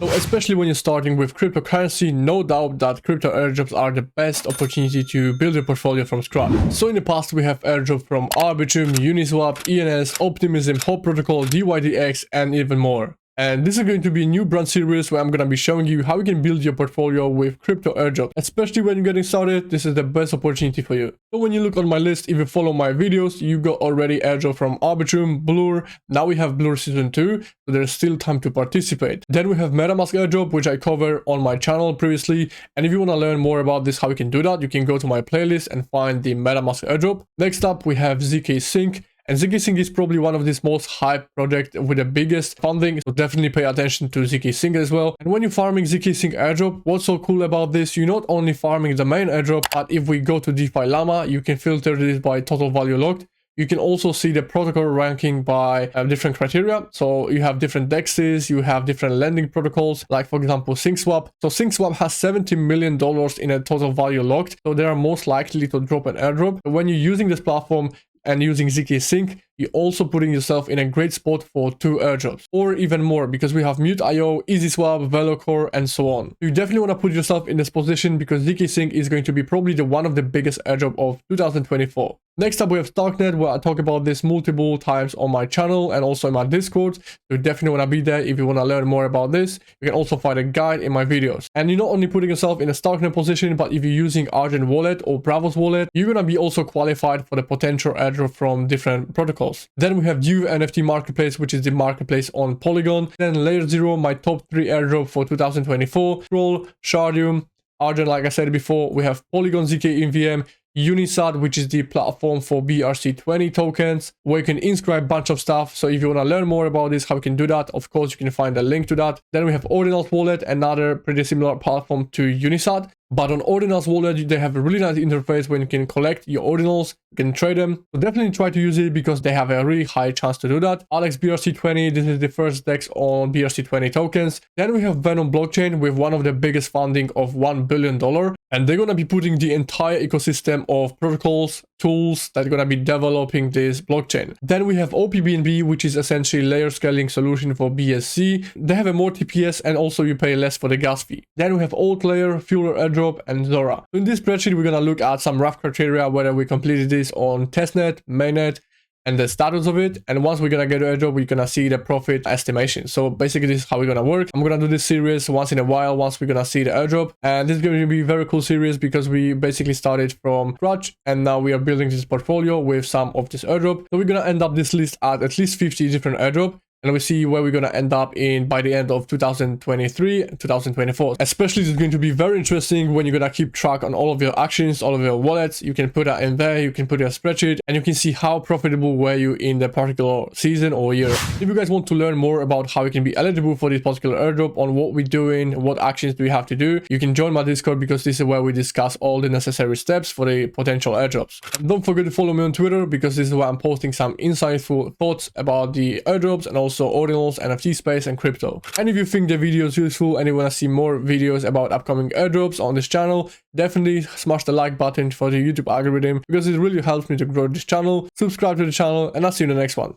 So especially when you're starting with cryptocurrency, no doubt that crypto airdrops are the best opportunity to build your portfolio from scratch. So in the past, we have airdrops from Arbitrum, Uniswap, ENS, Optimism, Hop Protocol, DYDX, and even more. And this is going to be a new brand series where I'm going to be showing you how you can build your portfolio with crypto airdrop. Especially when you're getting started, this is the best opportunity for you. So when you look on my list, if you follow my videos, you got already airdrop from Arbitrum, Blur. Now we have Blur Season 2, so there's still time to participate. Then we have MetaMask airdrop, which I covered on my channel previously. And if you want to learn more about this, how you can do that, you can go to my playlist and find the MetaMask airdrop. Next up, we have ZK Sync. And ZK Sync is probably one of these most hyped projects with the biggest funding, so definitely pay attention to ZK Sync as well. And when you're farming ZK Sync airdrop, what's so cool about this, you're not only farming the main airdrop, but if we go to DeFi Llama, you can filter this by total value locked. You can also see the protocol ranking by different criteria. So you have different DEXs, you have different lending protocols, like for example, SyncSwap. So SyncSwap has $70 million in a total value locked. So they are most likely to drop an airdrop. But when you're using this platform, and using ZK Sync, you're also putting yourself in a great spot for 2 airdrops, or even more, because we have Mute.io, EasySwap, Velocore, and so on. You definitely want to put yourself in this position because ZK Sync is going to be probably one of the biggest airdrop of 2024. Next up, we have Starknet, where I talk about this multiple times on my channel and also in my Discord. So you definitely want to be there if you want to learn more about this. You can also find a guide in my videos. And you're not only putting yourself in a Starknet position, but if you're using Argent Wallet or Bravos Wallet, you're going to be also qualified for the potential airdrop from different protocols. Then we have Due NFT Marketplace, which is the marketplace on Polygon. Then Layer 0, my top 3 airdrop for 2024. Scroll, Shardium, Argent, like I said before. We have Polygon ZK EVM, Unisat, which is the platform for BRC20 tokens, where you can inscribe a bunch of stuff. So if you want to learn more about this, how you can do that, of course, you can find a link to that. Then we have Ordinals Wallet, another pretty similar platform to Unisat. But on Ordinals Wallet, they have a really nice interface where you can collect your ordinals, you can trade them. So definitely try to use it because they have a really high chance to do that. Alex BRC20, this is the first DEX on BRC20 tokens. Then we have Venom Blockchain with one of the biggest funding of $1 billion. And they're going to be putting the entire ecosystem of protocols, tools that are going to be developing this blockchain. Then we have OPBNB, which is essentially layer scaling solution for BSC. They have a more TPS and also you pay less for the gas fee. Then we have AltLayer, Fueler Airdrop, and Zora. So in this spreadsheet, we're going to look at some rough criteria, whether we completed this on testnet, mainnet, and the status of it. And once we're gonna get an airdrop, we're gonna see the profit estimation. So basically this is how we're gonna work. I'm gonna do this series once in a while, once we're gonna see the airdrop. And this is going to be a very cool series because we basically started from scratch and now we are building this portfolio with some of this airdrop. So we're gonna end up this list at least 50 different airdrop. And we see where we're going to end up in by the end of 2023 and 2024. Especially, this is going to be very interesting when you're going to keep track on all of your actions, all of your wallets. You can put that in there, you can put in a spreadsheet, and you can see how profitable were you in the particular season or year. If you guys want to learn more about how you can be eligible for this particular airdrop, on what we're doing, what actions do we have to do, you can join my Discord because this is where we discuss all the necessary steps for the potential airdrops. And don't forget to follow me on Twitter because this is where I'm posting some insightful thoughts about the airdrops and also ordinals, NFT space, and crypto. And if you think the video is useful and you want to see more videos about upcoming airdrops on this channel, definitely smash the like button for the YouTube algorithm because it really helps me to grow this channel. Subscribe to the channel and I'll see you in the next one.